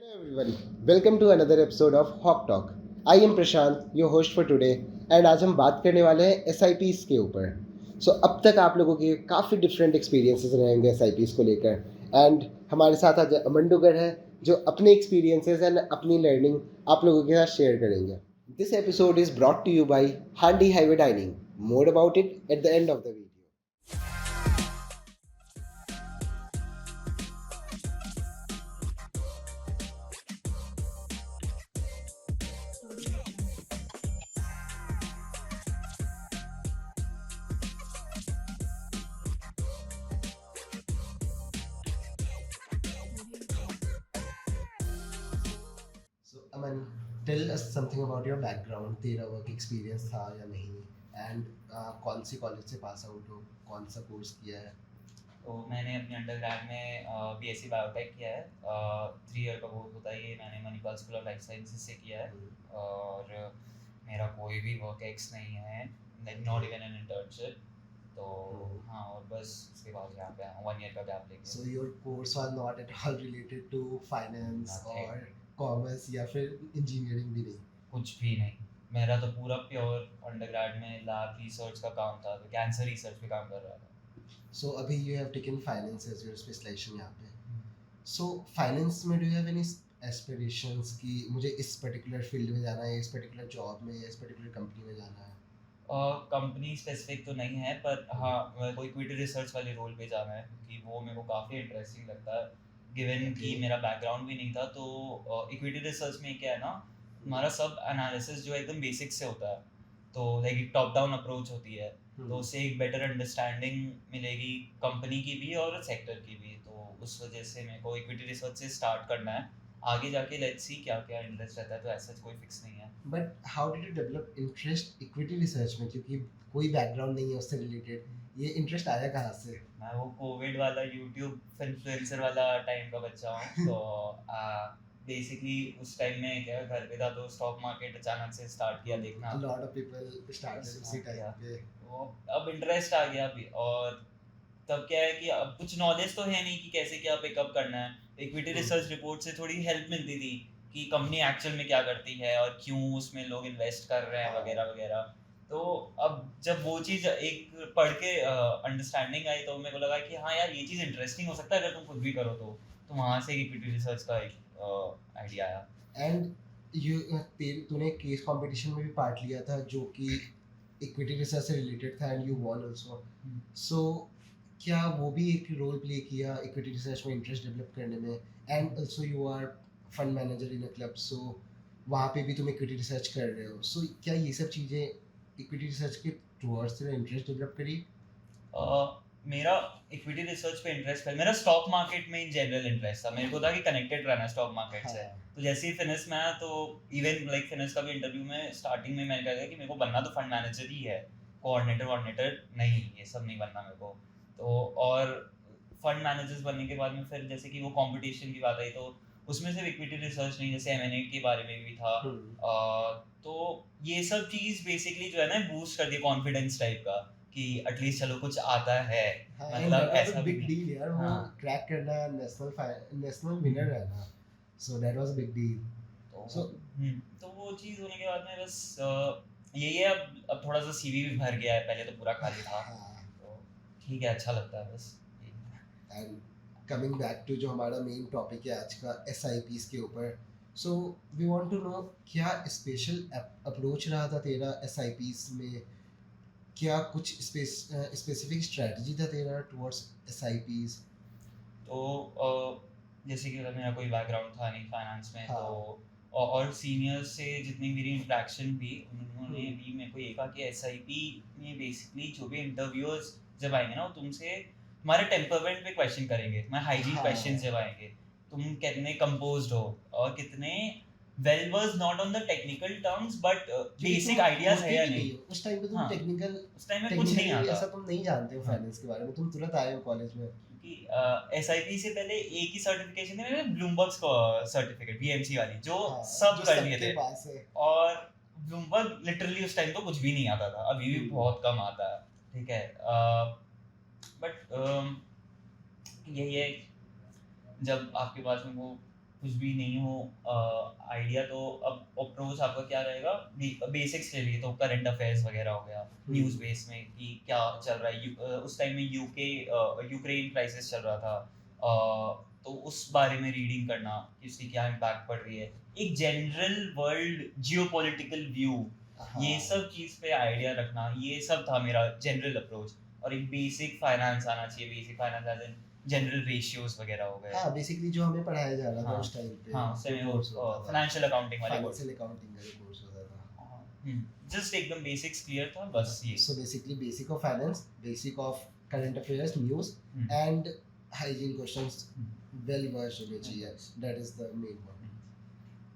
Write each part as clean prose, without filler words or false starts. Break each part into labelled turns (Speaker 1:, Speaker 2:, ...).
Speaker 1: Hello everyone, welcome to another episode of Hawk Talk. I am Prashant, your host for today, and आज हम बात करने वाले हैं SIPs के ऊपर. अब तक आप लोगों के काफ़ी डिफरेंट एक्सपीरियंसेस रहेंगे SIPs को लेकर, एंड हमारे साथ आज मंडुगर है जो अपने एक्सपीरियंसेस एंड अपनी लर्निंग आप लोगों के साथ शेयर करेंगे. This episode is brought to you by Handi Highway Dining. More about it at the end of the video. So, Aman, tell us something about your background. तेरा वर्क एक्सपीरियंस था या नहीं, एंड कौन सी कॉलेज से pass out हो, कौन सा course किया है?
Speaker 2: तो मैंने अपने अंडरग्रेड में बीएससी बायोटेक किया है. 3 ईयर का कोर्स होता है ये. मैंने Manipal school of life sciences से किया है. और मेरा कोई भी वर्क एक्स नहीं है, like not even an internship. तो हाँ, और बस उसके बाद यहाँ पे आया 1 ईयर का गैप लेके.
Speaker 1: So your course was not at all related to finance
Speaker 2: Nothing.
Speaker 1: or commerce या फिर इंजीनियरिंग भी नहीं?
Speaker 2: कुछ भी नहीं. मेरा तो पूरा प्योर अंडरग्रेड में लैब रिसर्च का काम था. तो कैंसर रिसर्च पे काम कर रहा था.
Speaker 1: So अभी you have taken finance as your specialization यहाँ पे. So finance में do you have any aspirations कि मुझे इस पर्टिकुलर फील्ड में जाना है, इस पर्टिकुलर जॉब में, इस पर्टिकुलर कंपनी में जाना है?
Speaker 2: कंपनी स्पेसिफिक तो नहीं है, पर हाँ मेरे को इक्विटी रिसर्च वाले रोल पे जाना है, क्योंकि वो मेरे को काफ़ी इंटरेस्टिंग लगता है. गिवन कि मेरा बैकग्राउंड भी नहीं था, तो इक्विटी रिसर्च में क्या है ना, हमारा सब एनालिसिस जो है एकदम बेसिक से होता है. तो लाइक एक टॉप डाउन अप्रोच होती है, तो उससे एक बेटर अंडरस्टैंडिंग मिलेगी कंपनी की भी और सेक्टर की भी. तो उस वजह से मेरे को इक्विटी रिसर्च से स्टार्ट करना है. आगे जाके लेट्स सी क्या क्या इंटरेस्ट रहता है. तो ऐसा कोई फिक्स नहीं है.
Speaker 1: But how did you develop interest equity research में, क्योंकि कोई बैकग्राउंड नहीं है उससे रिलेटेड? ये इंटरेस्ट आया कहाँ से?
Speaker 2: मैं वो कोविड वाला यूट्यूब इन्फ्लुएंसर वाला टाइम का बच्चा हूँ. तो बेसिकली उस टाइम में क्या घर पे था, तो स्टॉक मार्केट अचानक से स्टार्ट किया देखना.
Speaker 1: A lot of people started उसी टाइम पे.
Speaker 2: वो अब इंटरेस्ट आ गया भी. और तब क्या है कि अब कुछ नॉलेज तो है नहीं कि कैसे क्या पिकअप करना है. इक्विटी रिसर्च रिपोर्ट से थोड़ी हेल्प मिलती थी कि कंपनी एक्चुअल में क्या करती है और क्यों उसमें लोग इन्वेस्ट कर रहे हैं वगैरह वगैरह. तो अब जब वो चीज़ एक पढ़ के अंडरस्टैंडिंग आई, तो मेरे को लगा कि हाँ यार, ये चीज़ इंटरेस्टिंग हो सकता है अगर तुम खुद भी करो तो. वहाँ से इक्विटी रिसर्च का एक आइडिया आया.
Speaker 1: एंड तूने केस कंपटीशन में भी पार्ट लिया था जो कि इक्विटी रिसर्च से रिलेटेड था, and you won also. So क्या वो भी एक रोल प्ले किया इक्विटी रिसर्च में इंटरेस्ट डेवलप करने में? And also you are fund manager in a club, so वहाँ पे भी तुम इक्विटी रिसर्च कर रहे हो. सो क्या ये सब चीज़ें इक्विटी रिसर्च के टुवर्ड्स तेरा इंटरेस्ट डेवलप करी?
Speaker 2: मेरा इक्विटी रिसर्च पे इंटरेस्ट है. मेरा स्टॉक मार्केट में इन जनरल इंटरेस्ट था. मेरे को था कि कनेक्टेड रहना स्टॉक मार्केट से. तो जैसे ही फिनिश में आया, तो इवन लाइक फिनिश का भी इंटरव्यू में स्टार्टिंग में मैंने कहा कि मेरे को बनना तो फंड मैनेजर ही है, कोऑर्डिनेटर नहीं, ये सब नहीं बनना मेरे को. तो और फंड मैनेजर्स बनने के बाद में फिर जैसे कि वो कंपटीशन की बात आई, तो उसमें सिर्फ इक्विटी रिसर्च नहीं, जैसे M&A के बारे में भी था. तो ये सब चीज़ बेसिकली जो है ना, बूस्ट कर दिया कॉन्फिडेंस टाइप का कि एटलीस्ट चलो कुछ आता है. मतलब ऐसा
Speaker 1: बिग डील यार, वो क्रैक करना, नेशनल विनर रहना. So that was a big deal.
Speaker 2: तो वो चीज़ होने के बाद में बस यही है. अब थोड़ा सा सीवी भी भर गया है, पहले तो पूरा खाली था. तो ठीक है, अच्छा लगता है बस.
Speaker 1: एंड कमिंग बैक टू जो हमारा मेन टॉपिक है आज का, SIPs के ऊपर. So we want to know, क्या स्पेशल अप्रोच रहा था तेरा SIPs में? क्या कुछ स्पेसिफिक स्ट्रेटजी था तेरा टुवर्ड्स SIPs?
Speaker 2: तो जैसे कि मेरा कोई बैकग्राउंड था नहीं फाइनेंस में. तो और सीनियर्स से जितनी मेरी इंटरेक्शन भी, उन्होंने भी मेरे को ये कहा कि SIP में बेसिकली जो भी इंटरव्यूअर्स जब आएंगे ना, वो तुमसे तुम्हारे टेम्परमेंट पे क्वेश्चन करेंगे, तुम्हारे हाइजीन क्वेश्चन जब आएंगे, तुम कितने कंपोज्ड हो और कितने well versed not on the technical terms, but basic ideas है या नहीं.
Speaker 1: उस टाइम पे तुम टेक्निकल,
Speaker 2: उस टाइम में कुछ नहीं आता.
Speaker 1: ऐसा तुम नहीं जानते हो फाइनेंस के बारे में, तुम तुरंत आए हो कॉलेज में.
Speaker 2: कि SIP से पहले एक ही सर्टिफिकेशन थी मैंने, ब्लूमबर्ग सर्टिफिकेट BMC वाली, जो सब कर लिए थे. और ब्लूमबर्ग लिटरली उस टाइम तो कुछ भी नहीं आता था. अभी भी बहुत कम आता है, ठीक है. बट यही है, जब आपके पास में वो कुछ भी नहीं हो आइडिया, तो अब अप्रोच आपका क्या रहेगा, बेसिक्स ले लिए तो करंट अफेयर्स वगैरह हो गया, न्यूज़ बेस में कि क्या चल रहा है, उस टाइम में यूक्रेन क्राइसिस चल रहा था, तो उस बारे में रीडिंग करना कि उसकी क्या इम्पैक्ट पड़ रही है, एक जनरल वर्ल्ड जियोपॉलिटिकल व्यू, ये
Speaker 1: हाँ
Speaker 2: सब चीज़ पे आइडिया रखना, ये सब था मेरा जनरल अप्रोच। और एक बेसिक फाइनेंस आना चाहिए, basic finance as in general ratios वगैरह हो गए।
Speaker 1: हाँ बेसिकली जो हमें पढ़ाया जा रहा था
Speaker 2: हाँ
Speaker 1: उस टाइम पे
Speaker 2: हाँ, उससे
Speaker 1: जो कोर्स होता था,
Speaker 2: फाइनेंशियल अकाउंटिंग वाले कोर्स।
Speaker 1: फाइनेंशियल अकाउंटिंग का जो कोर्स होता था।
Speaker 2: जस्ट एकदम बेसिक्स क्लियर था बस ये।
Speaker 1: So basically basic of finance, basic of current affairs, news
Speaker 2: Hmm.
Speaker 1: and hygiene questions well versed होने चाहिए, that is the main one.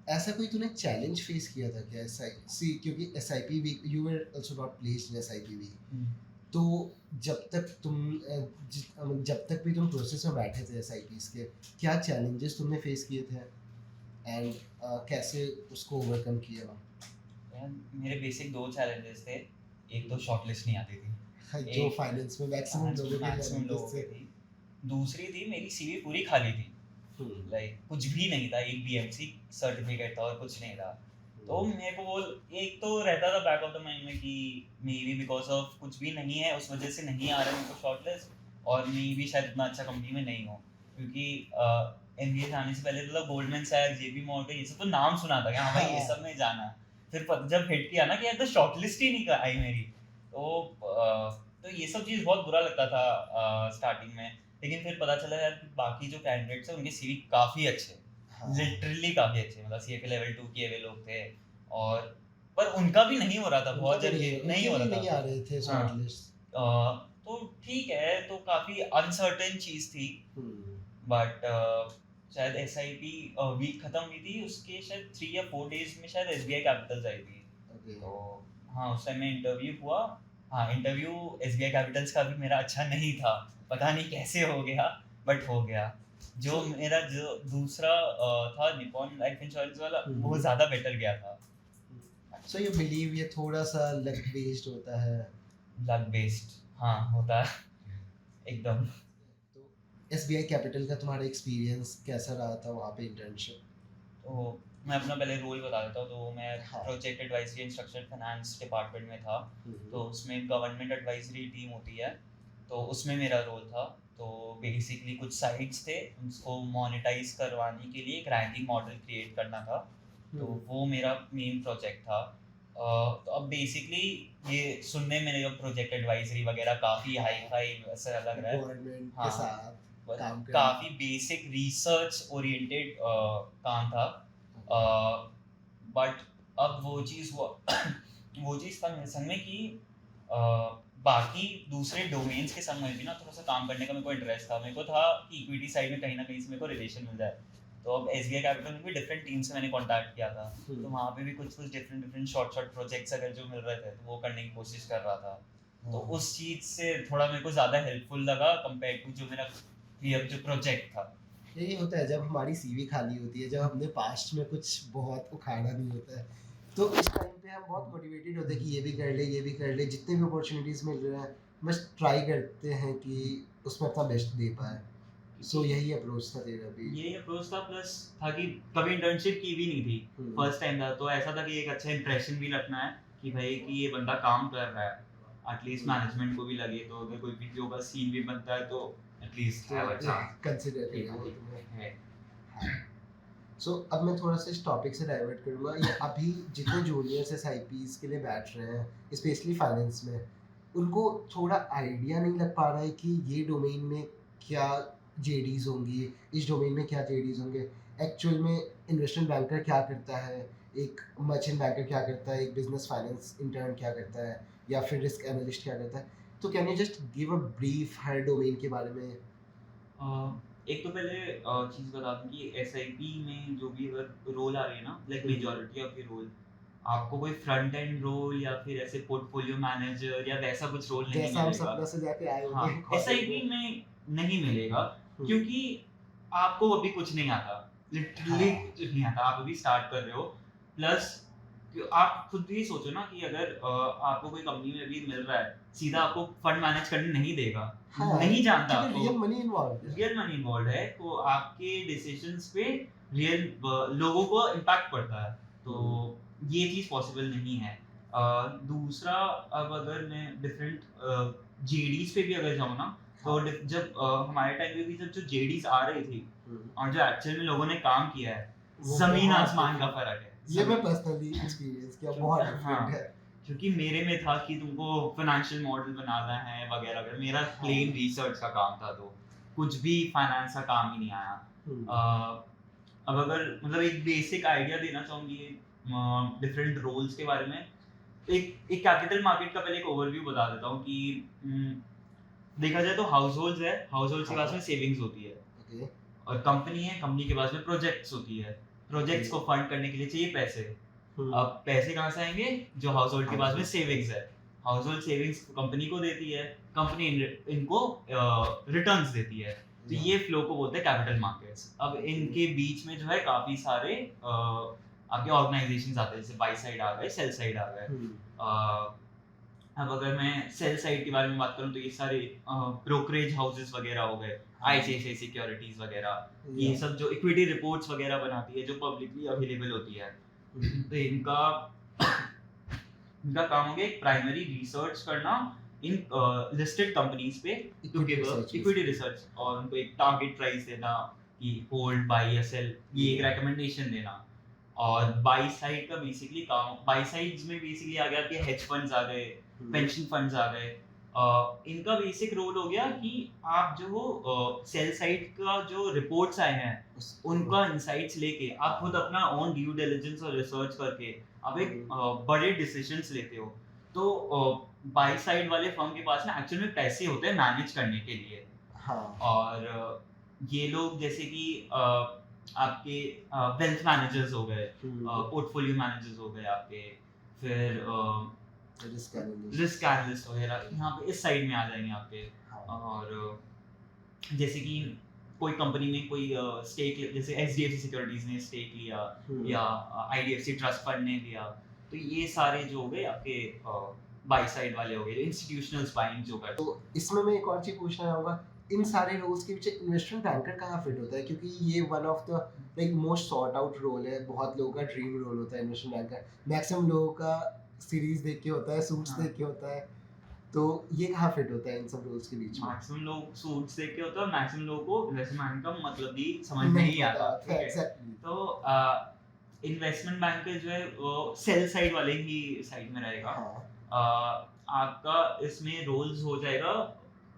Speaker 1: ऐसा कोई तूने चैलेंज फेस किया था क्या क्योंकि SIP week you were also not placed in SIP वीक, तो जब तक जब तक भी तुम प्रोसेस में बैठे थे SIPs के, क्या चैलेंजेस तुमने फेस किए थे एंड कैसे उसको ओवरकम किया?
Speaker 2: मेरे बेसिक 2 चैलेंजेस थे। एक तो शॉर्टलिस्ट नहीं आती थी,
Speaker 1: जो फाइनेंस में मैक्सिमम लोगों
Speaker 2: मैक्सिमम
Speaker 1: के
Speaker 2: थी। दूसरी थी मेरी सीवी पूरी खाली थी, लाइक कुछ भी नहीं था, एक BMC सर्टिफिकेट था और कुछ नहीं था। तो मेरे को वो एक तो रहता था बैक ऑफ द माइंड में कि मे बी बिकॉज ऑफ कुछ भी नहीं है उस वजह से नहीं आ रहा है मेरे को शॉर्टलिस्ट, और मे बी शायद इतना अच्छा कंपनी में नहीं हो, क्योंकि MBA जाने से पहले तो गोल्डमैन सैक्स, JP मॉर्गन, ये सब तो नाम सुना था कि हाँ भाई ये सब में जाना है। फिर जब हिट किया ना कि यार तो शॉर्टलिस्ट ही नहीं आई मेरी, तो ये सब चीज़ बहुत बुरा लगता था स्टार्टिंग में। लेकिन फिर पता चला यार कि बाकी जो कैंडिडेट्स हैं उनके CV काफ़ी अच्छे, लिटरली काफ़ी अच्छे, मतलब CFA लेवल 2 किए हुए लोग थे, और पर उनका भी नहीं हो रहा था, बहुत जल्दी नहीं हो रहा था,
Speaker 1: नहीं आ रहे थे शॉर्टलिस्ट।
Speaker 2: तो ठीक है, तो काफ़ी अनसर्टेन चीज़ थी। बट शायद SIP वीक खत्म हुई थी, उसके शायद 3 या 4 डेज में शायद SBI कैपिटल्स आई थी। तो हाँ, उस टाइम में इंटरव्यू हुआ। हाँ, इंटरव्यू SBI कैपिटल्स का भी मेरा अच्छा नहीं था, पता नहीं कैसे हो गया, बट हो गया। जो मेरा जो दूसरा था निपॉन लाइफ इंश्योरेंस वाला, वो ज़्यादा बेटर गया था।
Speaker 1: सो यू बिलीव ये थोड़ा सा लक बेस्ड होता है?
Speaker 2: लक बेस्ड, हाँ होता है एकदम।
Speaker 1: तो SBI कैपिटल का तुम्हारा एक्सपीरियंस कैसा रहा था वहाँ पे इंटर्नशिप?
Speaker 2: तो मैं अपना पहले रोल बता देता हूँ। तो मैं project advisory and structured finance department में था। तो उसमें गवर्नमेंट एडवाइजरी टीम होती है, तो उसमें मेरा रोल था। तो बेसिकली कुछ साइट्स थे, उसको मोनेटाइज करवाने के लिए एक रैंकिंग मॉडल क्रिएट करना था। तो वो मेरा मेन प्रोजेक्ट था। तो अब बेसिकली ये सुनने में जो प्रोजेक्ट एडवाइजरी वगैरह काफ़ी हाई फाई ऐसा लग रहा है,
Speaker 1: गवर्नमेंट के साथ
Speaker 2: काफ़ी बेसिक रिसर्च ओरिएंटेड काम था। बट अब वो चीज़ वो चीज़ संग में कि बाकी दूसरे डोमेन्स के संग में भी ना थोड़ा सा काम करने का मेरे को इंटरेस्ट था। मेरे को था कि इक्विटी साइड में कहीं ना कहीं से मेरे को रिलेशन मिल जाए। तो अब SBI कैपिटल में भी डिफरेंट टीम से मैंने कांटेक्ट किया था, तो वहाँ पे भी कुछ डिफरेंट शॉर्ट प्रोजेक्ट्स अगर जो मिल रहे थे तो वो करने की कोशिश कर रहा था। तो उस चीज़ से थोड़ा मेरे को ज़्यादा हेल्पफुल लगा कंपेयर टू जो मेरा जो प्रोजेक्ट था।
Speaker 1: यही होता है जब हमारी CV खाली होती है, जब हमने पास्ट में कुछ बहुत उखाड़ा नहीं होता है, तो इस टाइम पे हम बहुत मोटिवेटेड होते हैं कि ये भी कर ले, ये भी कर ले, जितने भी अपॉर्चुनिटीज़ मिल रहे हैं बस ट्राई करते हैं कि उसमें अपना बेस्ट दे पाए। सो यही अप्रोच था तेरा भी?
Speaker 2: यही अप्रोच था, प्लस था कि कभी इंटर्नशिप की भी नहीं थी, फर्स्ट टाइम था। तो ऐसा था कि एक अच्छा इंप्रेशन भी रखना है कि भाई कि ये बंदा काम कर रहा है, एटलीस्ट मैनेजमेंट को भी लगे। तो अगर कोई वीडियो का सीन भी बनता है तो एटलीस्ट
Speaker 1: कंसीडर है। सो अब मैं थोड़ा सा इस टॉपिक से डाइवर्ट करूँगा। ये अभी जितने जूनियर्स SIPs के लिए बैठ रहे हैं, स्पेशली फाइनेंस में, उनको थोड़ा आइडिया नहीं लग पा रहा है कि ये डोमेन में क्या JDs होंगी, इस डोमेन में क्या JDs होंगे, एक्चुअल में इन्वेस्टमेंट बैंकर क्या करता है, एक मर्चेंट बैंकर क्या करता है, एक बिजनेस फाइनेंस इंटर्न क्या करता है, या फिर रिस्क एनालिस्ट क्या करता है। तो can you just give a brief her domain के बारे में?
Speaker 2: एक तो पहले चीज़ बता दूं कि SIP में जो भी अगर रोल आ रही है ना, लाइक मेजॉरिटी ऑफ ये रोल आपको कोई फ्रंट एंड रोल या फिर ऐसे पोर्टफोलियो मैनेजर या वैसा कुछ रोल नहीं
Speaker 1: जैसा हम
Speaker 2: मिलेगा।
Speaker 1: सपना से जाके आए
Speaker 2: हाँ,
Speaker 1: होंगे
Speaker 2: SIP में नहीं मिलेगा, क्योंकि आपको अभी कुछ नहीं आता, लिटरली कुछ नहीं आता, आप अभी स्टार्ट कर रहे हो। प्लस आप खुद भी सोचो ना कि अगर आपको कोई कंपनी में अभी मिल रहा है, सीधा आपको फंड मैनेज करने नहीं देगा, नहीं जानता आपको,
Speaker 1: real money involve
Speaker 2: real money involve है, तो आपके डिसीजंस पे रियल लोगों को इम्पैक्ट पड़ता है, तो ये चीज़ पॉसिबल नहीं है। दूसरा, अब अगर मैं डिफरेंट जेडीज पे भी अगर जाऊँ ना, तो जब हमारे टाइम पे भी जब जो जेडीज आ रही थी और जो एक्चुअल में लोगों ने काम किया है,
Speaker 1: वो
Speaker 2: जमीन
Speaker 1: बहुत
Speaker 2: आसमान का
Speaker 1: different-
Speaker 2: फर्क है।
Speaker 1: ये मैं पर्सनली एक्सपीरियंस किया, बहुत
Speaker 2: हाँ,
Speaker 1: डिफरेंट है।
Speaker 2: क्योंकि मेरे में था कि तुमको फाइनेंशियल मॉडल बनाना है वगैरह वगैरह, मेरा प्लेन रिसर्च का काम था, तो कुछ भी फाइनेंस का काम ही नहीं आया। अब अगर मतलब एक बेसिक आइडिया देना चाहूँगी डिफरेंट रोल्स के बारे में, एक कैपिटल मार्केट का पहले एक ओवरव्यू बता देता हूँ कि देखा जाए तो हाउस होल्ड है, हाउस होल्ड के पास में सेविंग्स होती है, और कंपनी है, कंपनी के पास में प्रोजेक्ट्स होती है, प्रोजेक्ट्स को फंड करने के लिए चाहिए पैसे। अब पैसे कहाँ से आएंगे? जो हाउस होल्ड के पास में सेविंग्स है, हाउस होल्ड सेविंग्स कंपनी को देती है, कंपनी इनको रिटर्न्स देती है, तो ये फ्लो को बोलते हैं कैपिटल मार्केट्स। अब इनके बीच में जो है काफी सारे आपके ऑर्गेनाइजेशंस आते हैं, जैसे बाई साइड आ गए, सेल साइड आ गए। अब अगर मैं सेल साइड के बारे में बात करूं तो ये सारे ब्रोकरेज हाउसेस वगैरह हो गए, आईसीआईसीआई सिक्योरिटीज वगैरह, ये सब जो इक्विटी रिपोर्ट्स वगैरह बनाती है, जो पब्लिकली अवेलेबल होती है, तो इनका काम हो गया एक प्राइमरी रिसर्च करना इन लिस्टेड कंपनीज पे, टू गिव इक्विटी रिसर्च, और उनको एक टारगेट प्राइस देना कि होल्ड, बाय या सेल, ये एक रेकमेंडेशन देना। और बाई साइड का बेसिकली काम, बाई साइड्स में बेसिकली आ गया कि हेज फंड्स आ गए, पेंशन फंड्स आ गए। इनका बेसिक रोल हो गया कि आप जो हो सेल साइड का जो रिपोर्ट्स आए हैं उनका इंसाइट्स लेके आप खुद अपना ओन ड्यू डिलिजेंस और रिसर्च करके आप एक बड़े डिसीजंस लेते हो। तो बाई साइड वाले फर्म के पास ना एक्चुअल में पैसे होते हैं मैनेज करने के लिए। और ये लोग जैसे कि आपके वेल्थ मैनेजर्स हो गए, पोर्टफोलियो मैनेजर्स हो गए आपके, फिर रिस्क एनालिस्ट वगैरह यहाँ पे इस साइड में आ जाएंगे आपके। और जैसे कि कोई कंपनी में कोई स्टेक, जैसे एचडीएफसी सिक्योरिटीज ने स्टेक लिया या आईडीएफसी ट्रस्ट फंड ने लिया, तो ये सारे जो हो गए आपके बाई साइड वाले हो गए, इंस्टीट्यूशनल बाइंग जो करते।
Speaker 1: तो इसमें मैं एक और चीज पूछना चाहूँगा, इन सारे रोल्स के पीछे इन्वेस्टमेंट बैंकर कहाँ फिट होता है? क्योंकि ये one of the like most sought out role है, बहुत लोगों का ड्रीम रोल होता है इन्वेस्टमेंट बैंकर, मैक्सिमम लोगों का सीरीज देख के होता है, सूट्स देख के होता है, तो ये कहाँ फिट होता है इन सब रोल्स के बीच में?
Speaker 2: मैक्सिमम लोग सूट्स देख के होता है, मैक्सिमम लोगों को इन्वेस्टमेंट का मतलब भी समझ में नहीं आता।
Speaker 1: एग्जैक्टली।
Speaker 2: तो इन्वेस्टमेंट बैंकर जो है वो सेल साइड वाले ही साइड में रहेगा। आपका इसमें रोल्स हो जाएगा,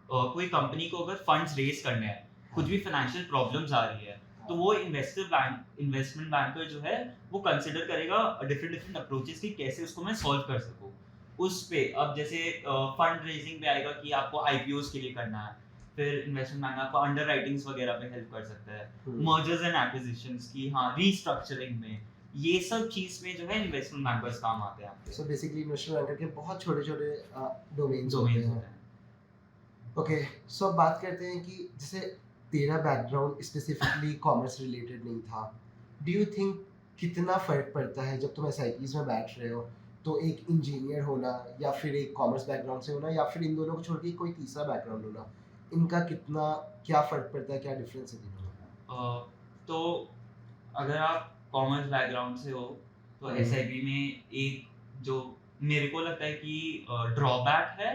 Speaker 2: कोई कंपनी को अगर फंड्स रेज करने हैं, कुछ भी फाइनेंशियल प्रॉब्लम्स आ रही है, तो वो इन्वेस्टमेंट बैंकर जो है वो कंसिडर करेगा डिफरेंट अप्रोचेस की कैसे उसको मैं सॉल्व कर सकूं। उस पे अब जैसे फंड रेजिंग पे आएगा कि आपको आईपीओस के लिए करना है, फिर इन्वेस्टमेंट बैंक आपको अंडर राइटिंग्स वगैरह पे हेल्प कर सकता है, मर्जर्स एंड एक्विजिशंस की, हाँ, रीस्ट्रक्चरिंग में, ये सब चीज में जो है इन्वेस्टमेंट बैंकर्स काम आते हैं आपके।
Speaker 1: सो बेसिकली इन्वेस्टमेंट बैंकर के बहुत छोटे-छोटे डोमेन्स होते हैं। ओके, सो अब बात करते हैं कि जैसे तेरा बैकग्राउंड स्पेसिफिकली कॉमर्स रिलेटेड नहीं था, डू यू थिंक कितना फ़र्क पड़ता है जब तुम एसआईपीज़ में बैठ रहे हो, तो एक इंजीनियर होना या फिर एक कॉमर्स बैकग्राउंड से होना या फिर इन दोनों को छोड़ के कोई तीसरा बैकग्राउंड होना, इनका कितना क्या फ़र्क पड़ता है, क्या डिफरेंस है तीनों में?
Speaker 2: तो अगर आप कॉमर्स बैकग्राउंड से हो तो एसआईपी में एक जो मेरे को लगता है कि ड्रॉबैक है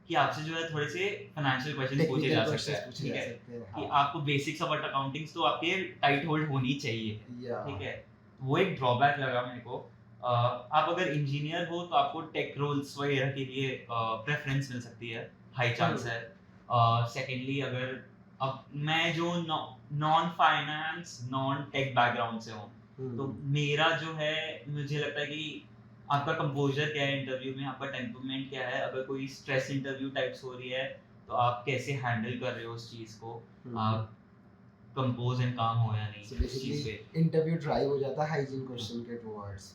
Speaker 2: कि आपसे जो है थोड़े से फाइनेंशियल क्वेश्चंस पूछे जा सकते हैं, ठीक है, कि आपको बेसिक्स ऑफ अकाउंटिंग्स तो आपके टाइट होल्ड होनी चाहिए, ठीक है, वो एक ड्रॉबैक लगा मेरे को। आप अगर इंजीनियर हो तो आपको टेक रोल्स वगैरह के लिए प्रेफरेंस मिल सकती है, हाई चांस है। सेकेंडली अगर अब मैं जो non finance non tech background से हूँ, तो मेरा जो है मुझे लगता है कि आपका कंपोजर क्या है इंटरव्यू में, आपका टेम्परमेंट क्या है, अगर कोई स्ट्रेस इंटरव्यू टाइप्स हो रही है तो आप कैसे हैंडल कर रहे हो उस चीज को, आप कंपोज एंड काम हो या नहीं,
Speaker 1: so
Speaker 2: इस चीज पे
Speaker 1: इंटरव्यू ड्राइव हो जाता है हाइजीन क्वेश्चन के टुवर्ड्स।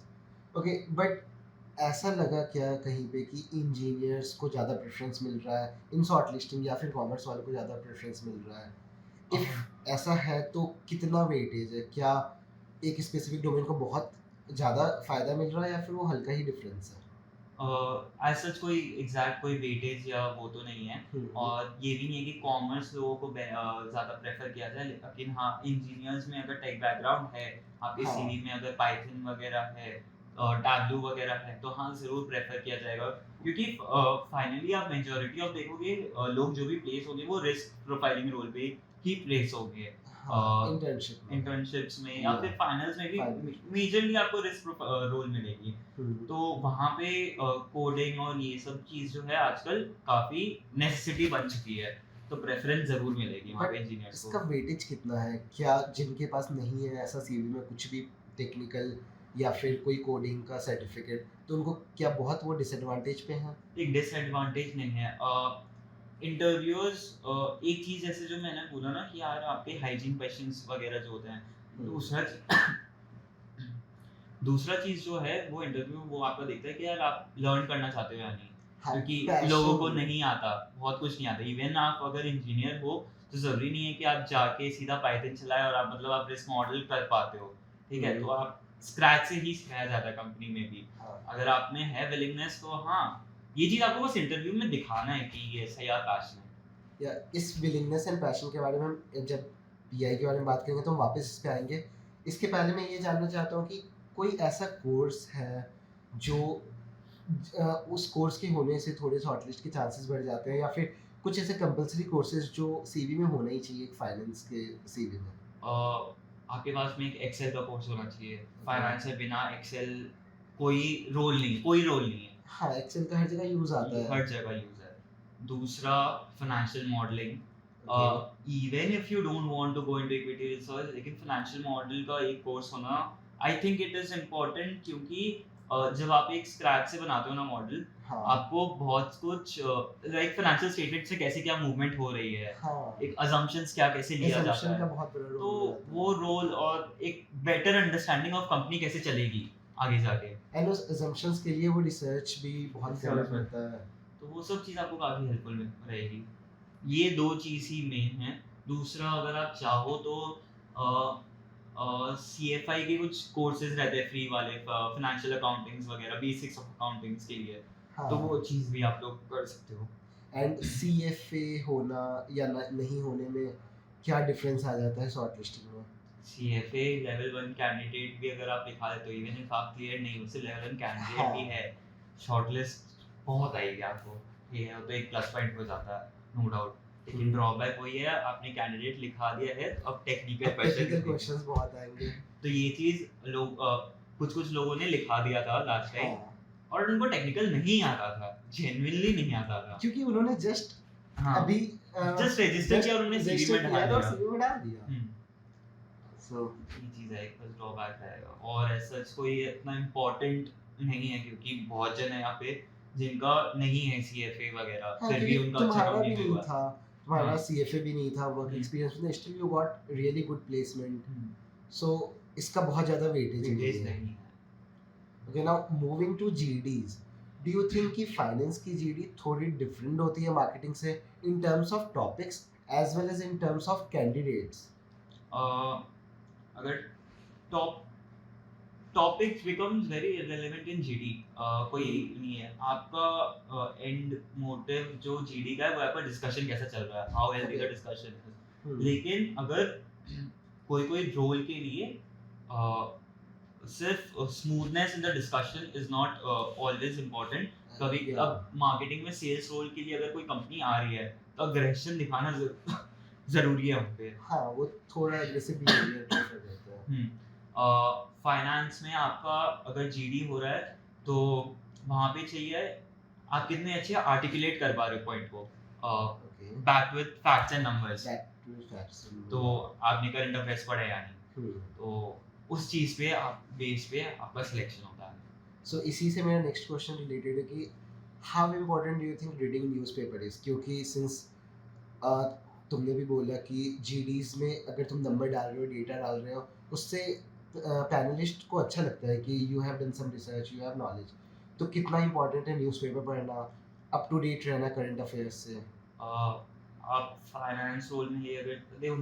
Speaker 1: ओके, बट ऐसा लगा क्या कहीं पे कि इंजीनियर्स को ज़्यादा प्रेफरेंस मिल रहा है इन शॉर्ट लिस्टिंग या फिर कॉमर्स वालों को ज़्यादा प्रेफरेंस मिल रहा है? इफ ऐसा है तो कितना वेटेज है? क्या एक स्पेसिफिक डोमेन को बहुत ज़्यादा फ़ायदा मिल रहा है या फिर वो हल्का ही डिफरेंस है?
Speaker 2: एज सच कोई एग्जैक्ट कोई वेटेज या वो तो नहीं है, और ये भी नहीं है कि कॉमर्स लोगों को ज़्यादा प्रेफर किया जाए, लेकिन हाँ इंजीनियर्स में अगर टेक बैकग्राउंड है, आपके
Speaker 1: हाँ
Speaker 2: सीवी में अगर पाइथन वगैरह है और टैबलू वगैरह है, तो हाँ ज़रूर प्रेफर किया जाएगा, क्योंकि फाइनली आप मेजोरिटी ऑफ देखोगे लोग जो भी प्लेस होंगे वो रिस्क प्रोफाइलिंग रोल पे ही प्लेस होंगे,
Speaker 1: हाँ इंटर्नशिप में
Speaker 2: इंटर्नशिप्स में या फिर फाइनल्स में भी
Speaker 1: Finals.
Speaker 2: मेजरली आपको रिस्क रोल मिलेगी। तो वहाँ पे कोडिंग और ये सब चीज़ जो है आजकल काफ़ी नेसेसिटी बन चुकी है, तो प्रेफरेंस ज़रूर मिलेगी वहाँ
Speaker 1: बट
Speaker 2: पे इंजीनियर्स
Speaker 1: इसका
Speaker 2: को।
Speaker 1: वेटेज कितना है? क्या जिनके पास नहीं है ऐसा सीवी में कुछ भी टेक्निकल या फिर कोई कोडिंग का सर्टिफिकेट, तो उनको क्या बहुत वो डिसएडवांटेज पे हैं?
Speaker 2: एक डिसएडवांटेज नहीं है, इंटरव्यूअर्स एक चीज़ जैसे जो मैंने बोला ना कि यार आपके हाइजीन क्वेश्चंस वगैरह जो होते हैं, दूसरा दूसरा चीज़ जो है वो इंटरव्यू में वो आपका देखता है कि यार आप लर्न करना चाहते हो या नहीं,
Speaker 1: हाँ,
Speaker 2: क्योंकि
Speaker 1: passion.
Speaker 2: लोगों को नहीं आता, बहुत कुछ नहीं आता। इवन आप अगर इंजीनियर हो तो ज़रूरी नहीं है कि आप जाके सीधा पाइथन चलाएं और आप मतलब आप रिस्क मॉडल कर पाते हो, ठीक है? तो आप स्क्रैच से ही सिखाया जाता है कंपनी में भी।
Speaker 1: हाँ,
Speaker 2: अगर आप में है विलिंगनेस तो हाँ, ये चीज़ आपको बस इंटरव्यू में दिखाना है कि ये सही आप पैशन है।
Speaker 1: या इस विलिंगनेस एंड पैशन के बारे में हम जब पीआई के बारे में बात करेंगे तो हम वापस इस पे आएंगे। इसके पहले मैं ये जानना चाहता हूँ कि कोई ऐसा कोर्स है जो उस कोर्स के होने से थोड़े शॉर्टलिस्ट के चांसेस बढ़ जाते हैं, या फिर कुछ ऐसे कंपलसरी कोर्सेज जो सीवी में होना ही चाहिए एक फाइनेंस के सीवी में?
Speaker 2: आपके पास में एक एक्सेल का कोर्स होना चाहिए। फाइनेंस से बिना एक्सेल कोई रोल नहीं है।
Speaker 1: हाँ, एक्सेल का हर जगह यूज़ आता है।
Speaker 2: हर जगह यूज़ है। दूसरा financial modelling,
Speaker 1: okay.
Speaker 2: Even if you don't want to go into equity research, लेकिन फाइनेंशियल मॉडल का एक कोर्स होना I think it is important, क्योंकि जब आप एक स्क्रैच से बनाते हो ना मॉडल,
Speaker 1: हाँ,
Speaker 2: आपको बहुत कुछ लाइक फाइनेंशियल स्टेटमेंट से कैसे क्या मूवमेंट हो रही है,
Speaker 1: हाँ,
Speaker 2: एक अजम्पशंस क्या कैसे लिया जाता
Speaker 1: assumption का
Speaker 2: है,
Speaker 1: बहुत बड़ा रोल
Speaker 2: तो
Speaker 1: हो जाता है।
Speaker 2: वो रोल और एक बेटर अंडरस्टैंडिंग ऑफ कंपनी कैसे चलेगी आगे जाके,
Speaker 1: एंड उस assumptions के लिए वो रिसर्च भी बहुत करना
Speaker 2: Research में।
Speaker 1: पड़ता है।
Speaker 2: तो वो सब चीज़ आपको काफ़ी हेल्पफुल रहेगी। ये 2 चीज़ ही मेन हैं। दूसरा अगर आप चाहो तो सीएफआई के कुछ कोर्सेज़ रहते हैं फ्री वाले, फाइनेंशियल अकाउंटिंग्स वगैरह, बेसिक्स ऑफ अकाउंटिंग्स के लिए, तो
Speaker 1: हाँ,
Speaker 2: वो चीज़ भी आप लोग कर सकते हो।
Speaker 1: एंड सीएफए होना या नहीं होने में क्या डिफरेंस आ जाता है शॉर्टलिस्टिंग में?
Speaker 2: सीएफए लेवल 1 कैंडिडेट भी अगर आप दिखा देते हो, इवन इफ आप क्लियर नहीं हो, उससे लेवल 1 कैंडिडेट
Speaker 1: हाँ।
Speaker 2: भी है, शॉर्टलिस्ट बहुत आएगी आपको। ये है तो एक प्लस पॉइंट हो जाता है, नो डाउट। लेकिन ड्रॉबैक वही है, आपने कैंडिडेट लिखा दिया है, तो अब टेक्निकल
Speaker 1: टेक्निकल
Speaker 2: क्वेश्चन
Speaker 1: क्वेश्चंस बहुत आएंगे।
Speaker 2: तो ये चीज़ लोग कुछ लोगों ने लिखा दिया था लास्ट टाइम,
Speaker 1: हाँ,
Speaker 2: और उनको टेक्निकल नहीं आता था, जेन्युइनली नहीं आता था।
Speaker 1: क्योंकि उन्होंने जस्ट
Speaker 2: हाँ,
Speaker 1: अभी
Speaker 2: जस्ट रजिस्टर किया और उन्होंने सीवी
Speaker 1: register
Speaker 2: में
Speaker 1: किया
Speaker 2: डाल
Speaker 1: था और
Speaker 2: दिया।
Speaker 1: सीवी में डाल दिया।
Speaker 2: हम्म,
Speaker 1: सो
Speaker 2: ये चीज़ है, एक बस ड्रॉबैक है, और ऐसा कोई इतना इम्पोर्टेंट नहीं है, क्योंकि बहुत जन है यहाँ पे जिनका नहीं है सीएफए वगैरह,
Speaker 1: हाँ,
Speaker 2: फिर भी
Speaker 1: क्योंकि
Speaker 2: उनका अच्छा
Speaker 1: तुम्हारा
Speaker 2: काम
Speaker 1: भी
Speaker 2: नहीं
Speaker 1: नहीं
Speaker 2: हुआ।
Speaker 1: था, तुम्हारा
Speaker 2: हाँ।
Speaker 1: सीएफए भी नहीं था, वर्क
Speaker 2: हम्म।
Speaker 1: एक्सपीरियंस में still you got really good placement.
Speaker 2: Hmm,
Speaker 1: so इसका बहुत ज़्यादा वेटेज
Speaker 2: वेटेज
Speaker 1: नहीं है।
Speaker 2: नहीं है।
Speaker 1: Okay, now moving to GDs, do you think कि फाइनेंस की जीडी थोड़ी डिफरेंट होती है मार्केटिंग से in terms of topics as well as in terms of candidates?
Speaker 2: अगर top topics becomes very irrelevant in GD, कोई नहीं है आपका एंड मोटिव जो जीडी का है, वो आपका डिस्कशन कैसा चल रहा है, हाउ हेल्दी द डिस्कशन है। लेकिन अगर कोई रोल के लिए सिर्फ smoothness in the discussion is not always important. कभी अब मार्केटिंग में सेल्स रोल के लिए अगर कोई कंपनी आ रही है तो अग्रेशन दिखाना जरूरी है उन पे।
Speaker 1: हाँ, वो थोड़ा एग्रेसिव बिहेवियर प्रेफर करता है।
Speaker 2: फाइनेंस में आपका अगर जीडी हो रहा है तो वहाँ पे चाहिए आप कितने अच्छे आर्टिकुलेट कर पा रहे हो पॉइंट को,
Speaker 1: okay,
Speaker 2: back with facts and numbers.
Speaker 1: That too facts.
Speaker 2: तो आपने करंट अफेयर्स पढ़ा या नहीं, तो उस चीज़ पे आप बेस पे आपका सिलेक्शन होता है।
Speaker 1: सो इसी से मेरा नेक्स्ट क्वेश्चन रिलेटेड है कि how important do you think reading newspaper is? क्योंकि सिंस तुमने भी बोला कि जीडीज में अगर तुम नंबर डाल रहे हो, डेटा डाल रहे हो, उससे पैनलिस्ट को अच्छा लगता है कि you have done some research, you have knowledge. तो कितना इंपॉर्टेंट है न्यूज़पेपर पढ़ना, अप टू डेट रहना करंट अफेयर्स से?
Speaker 2: आप फाइनेंस रोल में ही अगर देखो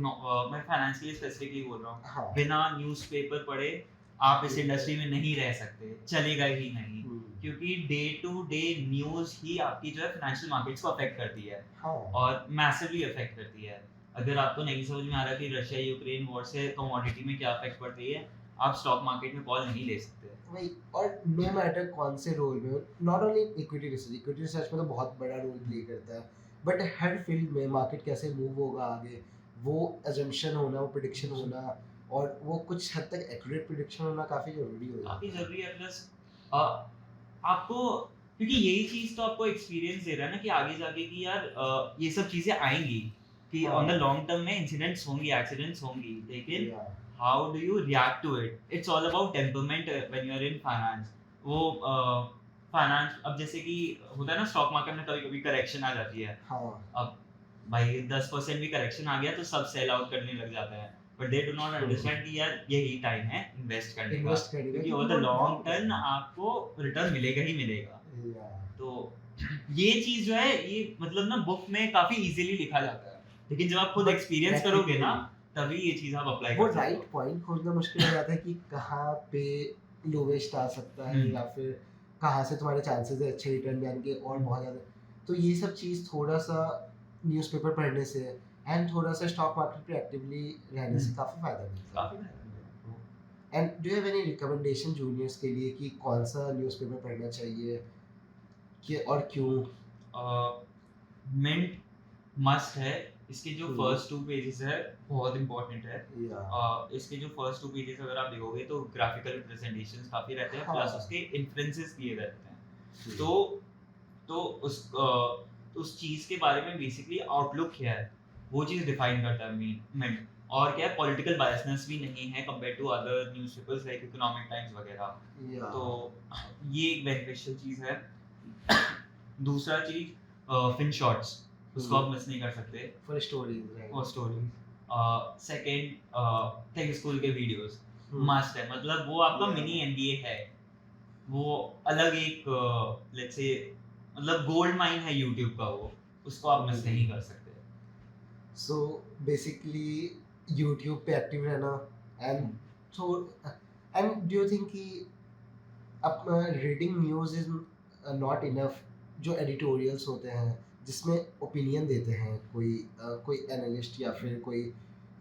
Speaker 2: मैं फाइनेंस के लिए स्पेसिफिकली बोल रहा हूँ,
Speaker 1: हाँ,
Speaker 2: बिना न्यूज़पेपर पढ़े आप इस इंडस्ट्री में नहीं रह सकते, चलेगा ही नहीं, क्योंकि डे टू डे न्यूज़ ही आपकी जो है फाइनेंशियल मार्केट्स को अफेक्ट करती है
Speaker 1: हाँ
Speaker 2: और मैसिवली अफेक्ट करती है। अगर आपको नहीं समझ में आ रहा कि रशिया यूक्रेन वॉर से कमोडिटी में क्या अफेक्ट पड़ रही है, आप स्टॉक मार्केट में कॉल नहीं ले सकते।
Speaker 1: वही, और नो मैटर कौन से रोल में, नॉट ओनली इक्विटी रिसर्च में तो बहुत बड़ा रोल प्ले करता है, बट हर फील्ड में मार्केट कैसे मूव होगा आगे, वो एजम्पशन होना, वो प्रिडिक्शन होना, और वो कुछ हद तक एक्यूरेट प्रिडिक्शन होना काफ़ी ज़रूरी हो जाता
Speaker 2: काफ़ी
Speaker 1: है।
Speaker 2: ज़रूरी है। प्लस आपको, क्योंकि यही चीज़ तो आपको एक्सपीरियंस दे रहा है ना कि आगे जाके कि यार ये सब चीज़ें आएंगी, कि
Speaker 1: हाँ।
Speaker 2: ऑन द लॉन्ग टर्म में इंसिडेंट्स होंगी, एक्सीडेंट्स होंगी, लेकिन
Speaker 1: Yeah.
Speaker 2: How do you react to it. It's all about temperament when you are in finance. वो फाइनेंस, अब जैसे कि होता है ना स्टॉक मार्केट में कभी कभी करेक्शन आ जाती है,
Speaker 1: हाँ
Speaker 2: अब भाई 10% भी करेक्शन आ गया तो सब सेल आउट करने लग जाते हैं, but they do not understand कि यार यही टाइम है इन्वेस्ट करने का,
Speaker 1: इन्वेस्ट करेगा
Speaker 2: क्योंकि
Speaker 1: क्योंकि
Speaker 2: ओवर द
Speaker 1: वो
Speaker 2: लॉन्ग
Speaker 1: down
Speaker 2: टर्म
Speaker 1: है।
Speaker 2: आपको रिटर्न मिलेगा ही मिलेगा।
Speaker 1: Yeah.
Speaker 2: तो ये चीज जो है, ये मतलब ना बुक में काफी इजीली लिखा जाता है, लेकिन जब आप खुद
Speaker 1: But
Speaker 2: एक्सपीरियंस करोगे ना,
Speaker 1: practically,
Speaker 2: तभी ये चीज आप अप्लाई
Speaker 1: वो
Speaker 2: कर सकते
Speaker 1: राइट पॉइंट खोजना मुश्किल हो जाता है कि कहाँ पे लोवेस्ट आ सकता है,
Speaker 2: हम्म।
Speaker 1: या फिर कहाँ से तुम्हारे चांसेस है अच्छे रिटर्न आने के और बहुत ज़्यादा। तो ये सब चीज़ थोड़ा सा न्यूज़पेपर पढ़ने से एंड थोड़ा सा स्टॉक मार्केट पे एक्टिवली रहने से काफ़ी फ़ायदा मिलता है।
Speaker 2: काफी
Speaker 1: and do have any recommendation juniors के लिए कि कौन सा न्यूज़पेपर पढ़ना चाहिए कि और क्यों?
Speaker 2: मिंट मस्ट है। इसके जो
Speaker 1: हम्म।
Speaker 2: फर्स्ट 2 पेजेस है बहुत इंपॉर्टेंट है।
Speaker 1: या
Speaker 2: इसके जो फर्स्ट 2 पेजेस अगर आप देखोगे तो ग्राफिकल रिप्रेजेंटेशंस काफी रहते हैं,
Speaker 1: हाँ।
Speaker 2: प्लस उसके इन्फ्रेंसेस दिए रहते हैं। तो उस चीज के बारे में बेसिकली आउटलुक क्या है वो चीज डिफाइन करता है मिंट। और क्या है, पॉलिटिकल बायसनेस भी नहीं है compare to other newspapers like Economic Times वगैरह।
Speaker 1: या
Speaker 2: तो ये एक बेनिफिशियल चीज है। दूसरा चीज फिन शॉट्स, उसको आप मिस नहीं कर सकते,
Speaker 1: फॉर स्टोरीज
Speaker 2: और
Speaker 1: right.
Speaker 2: Story. Second take school के वीडियोस मस्ट है, मतलब वो आपका
Speaker 1: Yeah.
Speaker 2: मिनी एमबीए है, वो अलग एक लेट्स से मतलब गोल्ड माइन है यूट्यूब का, वो उसको आप मिस नहीं कर सकते।
Speaker 1: सो बेसिकली यूट्यूब पे एक्टिव रहना and so and do you think कि अब reading news is not enough, जो एडिटोरियल्स होते हैं जिसमें ओपिनियन देते हैं कोई एनालिस्ट या फिर कोई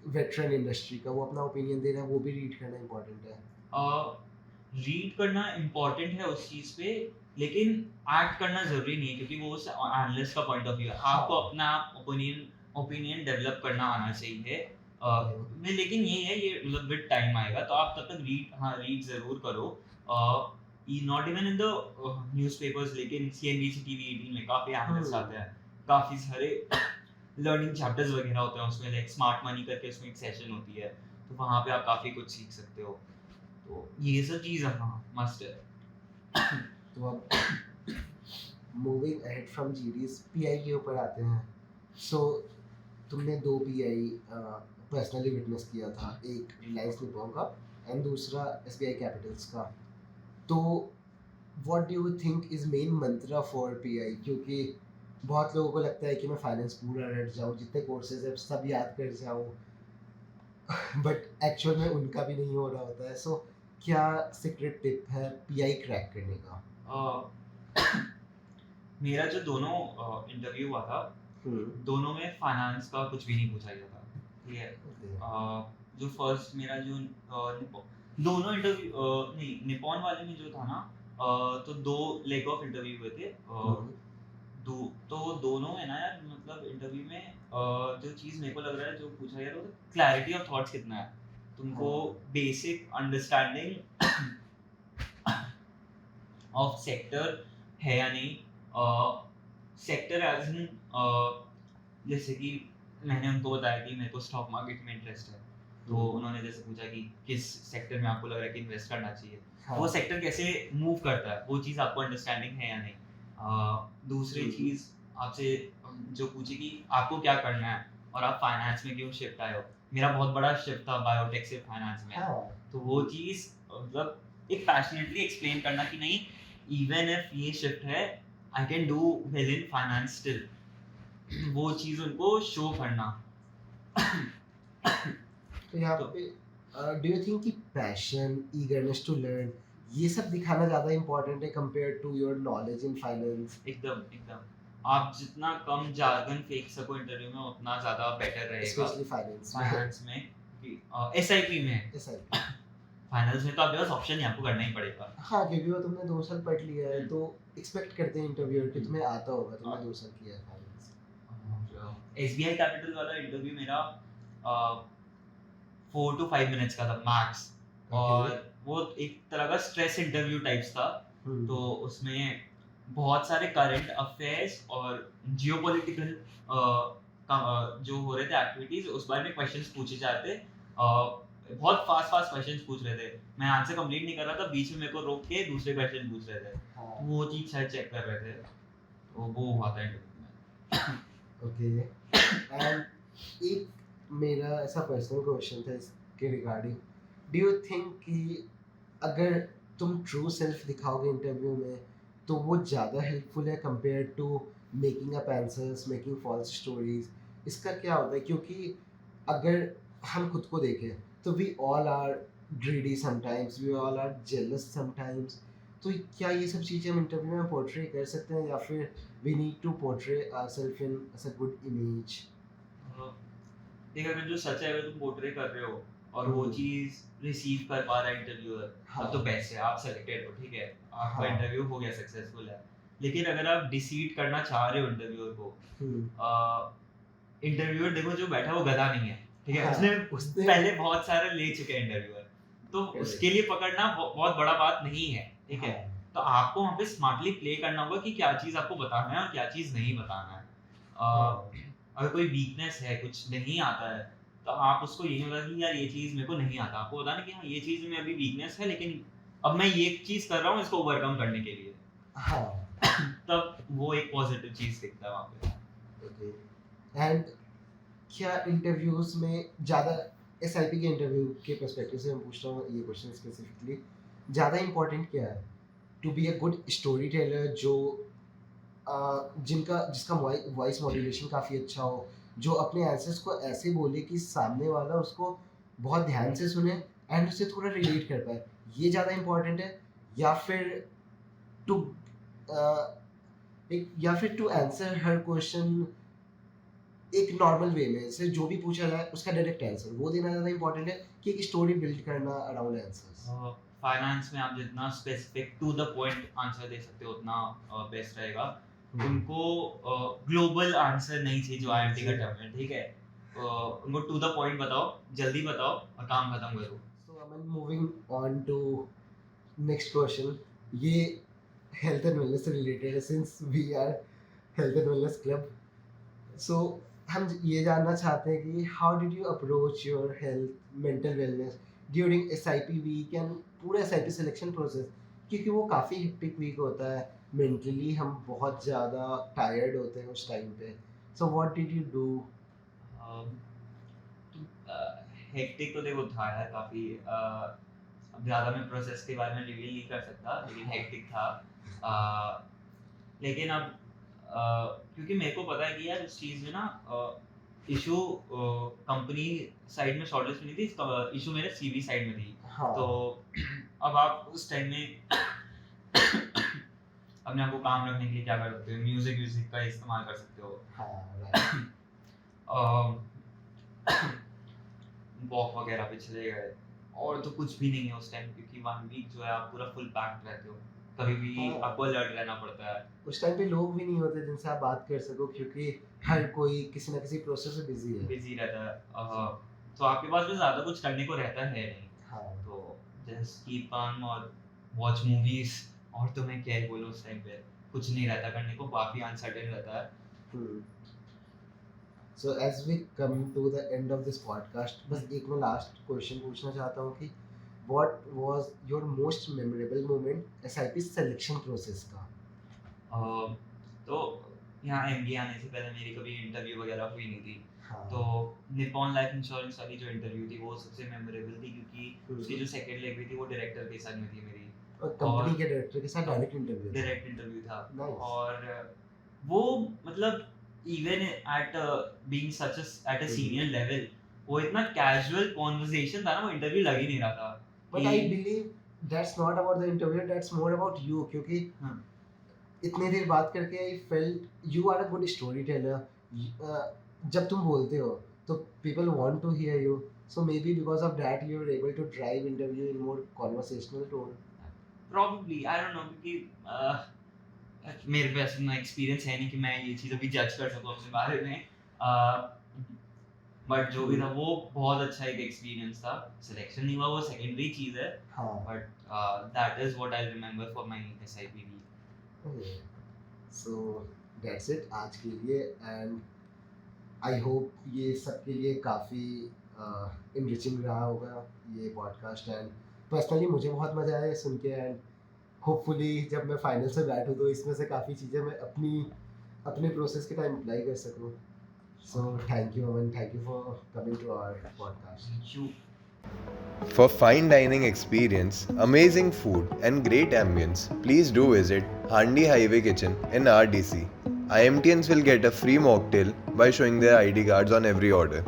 Speaker 1: वेटरन इंडस्ट्री का, वो अपना ओपिनियन दे रहा है, वो भी रीड करना इम्पोर्टेंट है?
Speaker 2: रीड करना इम्पोर्टेंट है उस चीज पे, लेकिन एक्ट करना जरूरी नहीं है, क्योंकि वो उस एनालिस्ट का पॉइंट ऑफ व्यू है। आपको अपना ओपिनियन डेवलप करना आना चाहिए। लेकिन ये है, ये मतलब विद टाइम आएगा, तो आप तब तक रीड जरूर करो। Not even in the newspapers, लेकिन CNBC TV 18 में काफी एनालिस्ट आते हैं, काफी सारे लर्निंग चैप्टर्स वगैरह होते हैं उसमें, लाइक स्मार्ट मनी करके उसमें एक सेशन होती है, तो वहाँ पे आप काफी कुछ सीख सकते हो। तो ये सब चीज़ हाँ मस्ट है।
Speaker 1: तो अब moving ahead from GDs pi के ऊपर आते हैं। सो तुमने 2 पीआई पर्सनली विटनेस किया था, एक रिलायंस निपॉन का एंड दूसरा एसबीआई कैपिटल्स का। तो what do you think is main Mantra for pi? क्योंकि बहुत लोगों को लगता है कि मैं फाइनेंस पूरा रट जाऊँ, जितने कोर्सेज है सब याद कर जाऊँ, बट एक्चुअल में उनका भी नहीं हो रहा होता है। सो क्या सीक्रेट टिप है पीआई क्रैक करने का?
Speaker 2: मेरा जो दोनों इंटरव्यू हुआ था, दोनों में फाइनेंस का कुछ भी नहीं पूछा गया था, ठीक है। जो फर्स्ट मेरा जो दोनों इंटरव्यू नहीं, निपॉन वाले में जो था ना, तो 2 लेग ऑफ इंटरव्यू हुए थे। तो दोनों है ना यार, मतलब इंटरव्यू में जो चीज़ मेरे को लग रहा है जो पूछा गया था, वो क्लैरिटी ऑफ थॉट्स कितना है तुमको, बेसिक अंडरस्टैंडिंग ऑफ सेक्टर है या नहीं। सेक्टर एज इन, जैसे कि मैंने उनको बताया कि मेरे को स्टॉक मार्केट में इंटरेस्ट है, तो उन्होंने जैसे पूछा कि किस सेक्टर में आपको लग रहा है कि इन्वेस्ट करना चाहिए, वो सेक्टर कैसे मूव करता है, वो चीज़ आपको अंडरस्टैंडिंग है या नहीं। दूसरी चीज़ आपसे जो पूछी कि आपको क्या करना है और आप फाइनेंस में क्यों शिफ्ट आए हो। मेरा बहुत बड़ा शिफ्ट था बायोटेक से फाइनेंस में, तो वो चीज़ मतलब एक पैशनेटली एक्सप्लेन करना कि नहीं, इवन इफ ये शिफ्ट है I can do well in finance still, वो चीज़ उनको शो करना।
Speaker 1: तो यहाँ पे डू यू थिंक कि पैशन, ईगरनेस टू लर्न, ये सब दिखाना ज़्यादा इम्पोर्टेंट है compare to your knowledge in finance,
Speaker 2: एकदम एकदम आप जितना कम jargon फेंक सको इंटरव्यू में उतना ज़्यादा बेटर रहेगा
Speaker 1: स्पेशली फाइनेंस में?
Speaker 2: फाइनेंस में कि एसआईपी में
Speaker 1: SIP,
Speaker 2: फाइनल्स में तो आपके पास ऑप्शन ही आपको करना ही पड़ेगा
Speaker 1: हाँ, क्योंकि वो तुमने 2 साल पढ़ लिया है तो एक्सपेक्ट करते हैं इंटरव्यूअर कि तुम्हें आता होगा, तुमने 2 साल किया है फाइनेंस।
Speaker 2: एसबीआई कैपिटल वाला इंटरव्यू मेरा 4 to 5 मिनट्स का था मैक्स और वो एक तरह का स्ट्रेस इंटरव्यू टाइप्स था तो उसमें बहुत सारे करंट अफेयर्स और जियोपॉलिटिकल जो हो रहे थे एक्टिविटीज उस बारे में क्वेश्चंस पूछे जाते बहुत फास्ट फास्ट क्वेश्चंस पूछ रहे थे मैं आंसर कंप्लीट नहीं कर रहा था बीच में मेरे को रोक के दूसरे क्वेश्चन पूछ रहे थे तो वो चीज शायद चेक कर रहे थे तो वो हुआ था इंटरव्यू में
Speaker 1: ओके, एंड एक मेरा ऐसा पर्सनल क्वेश्चन था इसके रिगार्डिंग, डू यू थिंक कि अगर तुम ट्रू सेल्फ दिखाओगे इंटरव्यू में तो वो ज़्यादा हेल्पफुल है compare to making up answers, making false stories? इसका क्या होता है, क्योंकि अगर हम खुद को देखें तो we all are greedy sometimes, we all are jealous sometimes, तो क्या ये सब चीज़ें हम इंटरव्यू में पोर्ट्रे कर सकते हैं या फिर we need to portray ourselves in a good image?
Speaker 2: देख अगर जो सच है अगर तुम पोर्ट्रे कर रहे हो और वो चीज रिसीव कर पा रहा है इंटरव्यूअर
Speaker 1: हाँ,
Speaker 2: तो बेस्ट है आप सेलेक्टेड हो ठीक है आपका
Speaker 1: हाँ,
Speaker 2: इंटरव्यू हो गया सक्सेसफुल है लेकिन अगर आप डिसीट करना चाह रहे हो इंटरव्यूअर को इंटरव्यूअर देखो जो बैठा वो गधा नहीं है ठीक है
Speaker 1: हाँ,
Speaker 2: उसने पहले बहुत सारे ले चुके हैं इंटरव्यूअर तो उसके लिए पकड़ना बहुत बड़ा बात नहीं है ठीक है तो आपको वहाँ पे स्मार्टली प्ले करना होगा कि क्या चीज़ आपको बताना है और क्या चीज़ नहीं बताना है अगर कोई वीकनेस है कुछ नहीं आता है तो आप उसको ये नहीं बोला कि यार ये चीज़ मेरे को नहीं आता आपको बताना कि हाँ ये चीज़ में अभी वीकनेस है लेकिन अब मैं ये चीज़ कर रहा हूँ इसको ओवरकम करने के लिए
Speaker 1: हाँ,
Speaker 2: तब वो एक पॉजिटिव चीज़ दिखता है वहाँ पे
Speaker 1: ओके, एंड क्या इंटरव्यूज में ज़्यादा SIP के इंटरव्यू के पर्सपेक्टिव से मैं पूछ रहा हूँ ये क्वेश्चन स्पेसिफिकली, ज़्यादा इम्पोर्टेंट क्या है to be a good story teller जो जिसका वॉइस मॉड्यूलेशन काफ़ी अच्छा हो, जो अपने आंसर्स को ऐसे बोले कि सामने वाला उसको बहुत ध्यान से सुने एंड उससे थोड़ा रिलेट कर पाए, ये ज़्यादा इम्पोर्टेंट है या फिर टू टू आंसर हर क्वेश्चन एक नॉर्मल वे में से जो भी पूछा जाए उसका डायरेक्ट आंसर वो देना ज़्यादा इम्पोर्टेंट है कि एक स्टोरी बिल्ड करना अराउंड आंसर्स?
Speaker 2: फाइनेंस में आप जितना specific to the point answer दे सकते हो उतना बेस्ट रहेगा उनको ग्लोबल आंसर नहीं चाहिए जो IIT का टर्म है ठीक है उनको टू द पॉइंट बताओ जल्दी बताओ और काम खत्म करो
Speaker 1: so I am moving on to next question, ये हेल्थ एंड वेलनेस से रिलेटेड है since we are health and wellness club, so हम ये जानना चाहते हैं कि how did you approach your health mental wellness during SIP week and पूरा SIP सिलेक्शन प्रोसेस, क्योंकि वो काफ़ी हिक्टिक वीक होता है, मेंटली हम बहुत ज़्यादा टायर्ड होते हैं उस टाइम पे, so what did you do?
Speaker 2: Hectic तो देखो था यार काफ़ी अब ज़्यादा मैं प्रोसेस के बारे में रिवील नहीं कर सकता लेकिन हेक्टिक था लेकिन अब क्योंकि मेरे को पता है कि यार इस चीज़ में ना इशू कंपनी साइड में शॉर्टलिस्ट में नहीं थी इशू मेरे CV साइड में थी
Speaker 1: हाँ,
Speaker 2: तो अब आप उस टाइम में अपने आप को काम रखने के लिए क्या कर सकते हो म्यूजिक का इस्तेमाल कर सकते हो
Speaker 1: हाँ,
Speaker 2: वॉक वगैरह पे चले गए और तो कुछ भी नहीं है उस टाइम क्योंकि 1 वीक जो है आप पूरा फुल पैक्ड रहते हो कभी भी
Speaker 1: हाँ।
Speaker 2: आपको अलर्ट रहना पड़ता है
Speaker 1: उस टाइम पे लोग भी नहीं होते जिनसे आप बात कर सको क्योंकि हर कोई किसी ना किसी प्रोसेस में बिजी है।
Speaker 2: बिजी रहता है तो आपके पास भी ज़्यादा कुछ करने को रहता है नहीं
Speaker 1: हाँ,
Speaker 2: तो जस्ट कीप ऑन और वॉच मूवीज और तो मैं क्या ही बोलूँ उस टाइम पे कुछ नहीं रहता करने को काफ़ी अनसर्टेन रहता है
Speaker 1: so as we come to the end of this podcast बस एक मैं लास्ट क्वेश्चन पूछना चाहता हूँ कि what was your most memorable moment SIP selection process का?
Speaker 2: तो यहाँ MBA आने से पहले मेरी कभी इंटरव्यू वगैरह हुई नहीं थी
Speaker 1: हाँ,
Speaker 2: तो निपॉन लाइफ इंश्योरेंस वाली जो इंटरव्यू थी वो सबसे मेमोरेबल थी क्योंकि उसकी जो सेकंड लेग हुई थी वो डायरेक्टर के साथ में थी मेरी
Speaker 1: और कंपनी के डायरेक्टर के साथ डायरेक्ट इंटरव्यू था। Nice.
Speaker 2: और वो मतलब even at being such at a senior level वो इतना कैजुअल कॉन्वर्सेशन था ना, वो इंटरव्यू लग ही नहीं रहा था।
Speaker 1: But I believe that's not about the interview, that's more about you, क्योंकि
Speaker 2: हाँ।
Speaker 1: इतनी देर बात करके I felt you are a good storyteller. जब तुम बोलते हो तो people want to hear you, so maybe because of that you are able to drive interview in more conversational tone.
Speaker 2: Probably, I don't know, क्योंकि मेरे पे ऐसा experience है नहीं कि मैं ये चीज़ अभी जज कर सकूँ अपने बारे में। बट जो भी था वो बहुत अच्छा एक एक्सपीरियंस था। सिलेक्शन नहीं हुआ वो सेकेंडरी चीज़ है,
Speaker 1: हाँ
Speaker 2: but that is what I remember for my SIP week.
Speaker 1: okay. So that's it आज के लिए, and I hope ये सबके लिए काफ़ी enriching रहा होगा ये पॉडकास्ट, एंड पर्सनली मुझे बहुत मज़ा आया सुन के, एंड होपफुली जब मैं फाइनल से बैठूँ तो इसमें से काफ़ी चीज़ें मैं अपने प्रोसेस के टाइम अप्लाई कर सकूँ. So thank you, Aman. Thank you for coming to our podcast.
Speaker 2: Thank you.
Speaker 3: For fine dining experience, amazing food and great ambience, please do visit Handi Highway Kitchen in RDC. IMTNs will get a free mocktail by showing their ID cards on every order.